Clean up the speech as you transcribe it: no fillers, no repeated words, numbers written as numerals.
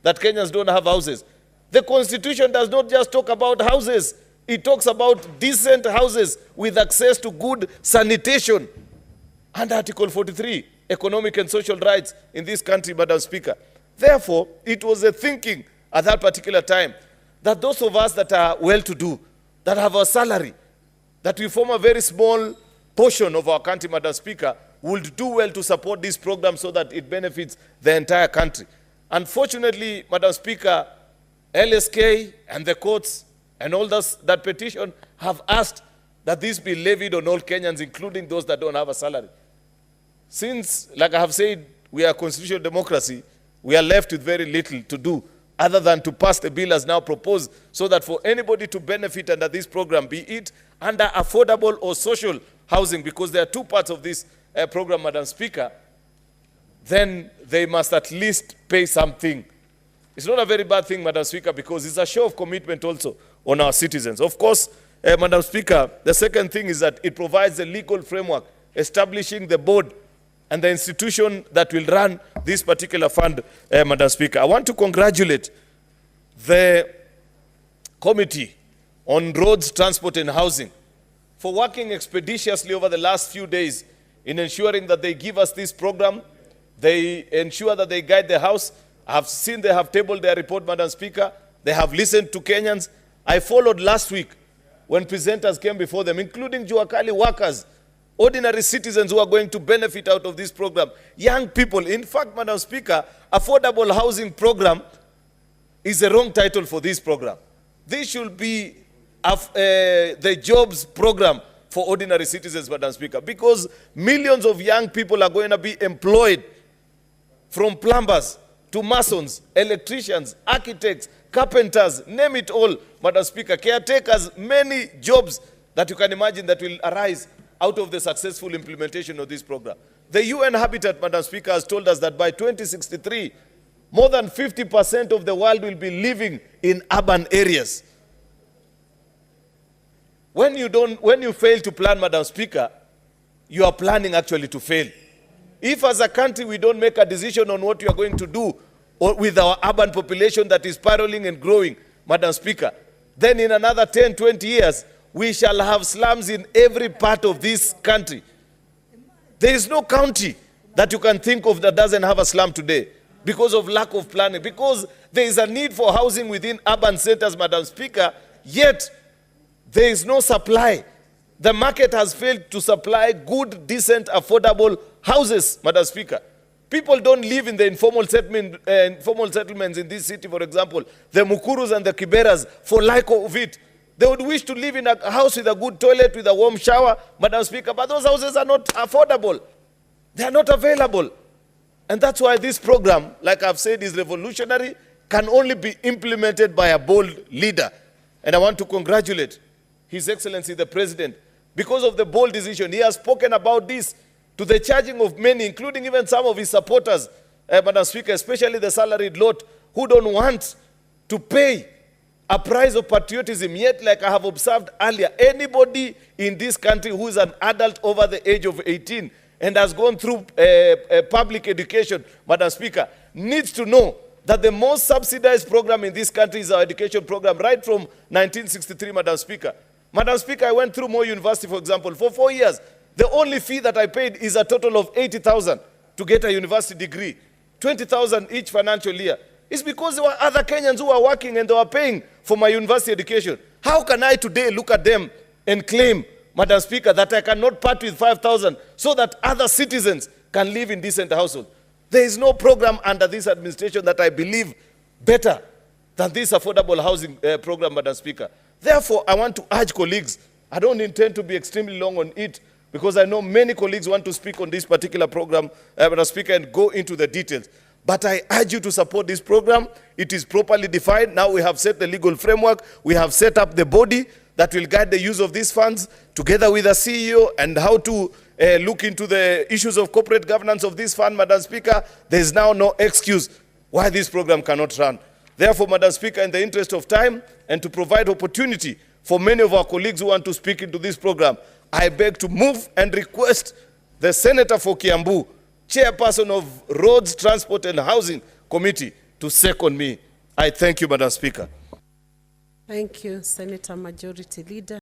that Kenyans don't have houses. The Constitution does not just talk about houses. It talks about decent houses with access to good sanitation. And Article 43, economic and social rights in this country, Madam Speaker. Therefore, it was a thinking at that particular time that those of us that are well-to-do, that have a salary, that we form a very small portion of our country, Madam Speaker, would do well to support this program so that it benefits the entire country. Unfortunately, Madam Speaker, LSK and the courts and all those that petition have asked that this be levied on all Kenyans, including those that don't have a salary. Since, like I have said, we are a constitutional democracy, we are left with very little to do other than to pass the bill as now proposed, so that for anybody to benefit under this program, be it under affordable or social housing, because there are two parts of this program, Madam Speaker, then they must at least pay something. It's not a very bad thing, Madam Speaker, because it's a show of commitment also on our citizens. Of course, Madam Speaker, the second thing is that it provides a legal framework establishing the board and the institution that will run this particular fund, Madam Speaker. I want to congratulate the Committee on Roads, Transport and Housing for working expeditiously over the last few days in ensuring that they give us this program. They ensure that they guide the House. I have seen they have tabled their report, Madam Speaker. They have listened to Kenyans. I followed last week when presenters came before them, including Juakali workers, ordinary citizens who are going to benefit out of this program, young people. In fact, Madam Speaker, affordable housing program is the wrong title for this program. This should be the jobs program for ordinary citizens, Madam Speaker, because millions of young people are going to be employed, from plumbers to masons, electricians, architects, carpenters, name it all, Madam Speaker, caretakers, many jobs that you can imagine that will arise out of the successful implementation of this program. The UN Habitat, Madam Speaker, has told us that by 2063, more than 50% of the world will be living in urban areas. When you fail to plan, Madam Speaker, you are planning actually to fail. If as a country we don't make a decision on what we are going to do with our urban population that is spiraling and growing, Madam Speaker, then in another 10, 20 years, we shall have slums in every part of this country. There is no county that you can think of that doesn't have a slum today because of lack of planning, because there is a need for housing within urban centers, Madam Speaker, yet there is no supply. The market has failed to supply good, decent, affordable houses, Madam Speaker. People don't live in the informal settlements in this city, for example, the Mukurus and the Kiberas, for lack of it. They would wish to live in a house with a good toilet, with a warm shower, Madam Speaker, but those houses are not affordable. They are not available. And that's why this program, like I've said, is revolutionary, can only be implemented by a bold leader. And I want to congratulate His Excellency the President. Because of the bold decision, he has spoken about this to the charging of many, including even some of his supporters, Madam Speaker, especially the salaried lot, who don't want to pay a price of patriotism. Yet, like I have observed earlier, anybody in this country who is an adult over the age of 18 and has gone through public education, Madam Speaker, needs to know that the most subsidized program in this country is our education program, right from 1963, Madam Speaker. Madam Speaker, I went through Moi University, for example, for 4 years. The only fee that I paid is a total of 80,000 to get a university degree, 20,000 each financial year. It's because there were other Kenyans who were working and they were paying for my university education. How can I today look at them and claim, Madam Speaker, that I cannot part with 5,000 so that other citizens can live in decent households? There is no program under this administration that I believe better than this affordable housing program, Madam Speaker. Therefore, I want to urge colleagues, I don't intend to be extremely long on it, because I know many colleagues want to speak on this particular program, Madam Speaker, and go into the details. But I urge you to support this program. It is properly defined. Now we have set the legal framework. We have set up the body that will guide the use of these funds, together with the CEO, and how to look into the issues of corporate governance of this fund, Madam Speaker. There is now no excuse why this program cannot run. Therefore, Madam Speaker, in the interest of time and to provide opportunity for many of our colleagues who want to speak into this program, I beg to move and request the Senator for Kiambu, Chairperson of Roads, Transport and Housing Committee, to second me. I thank you, Madam Speaker. Thank you, Senator Majority Leader.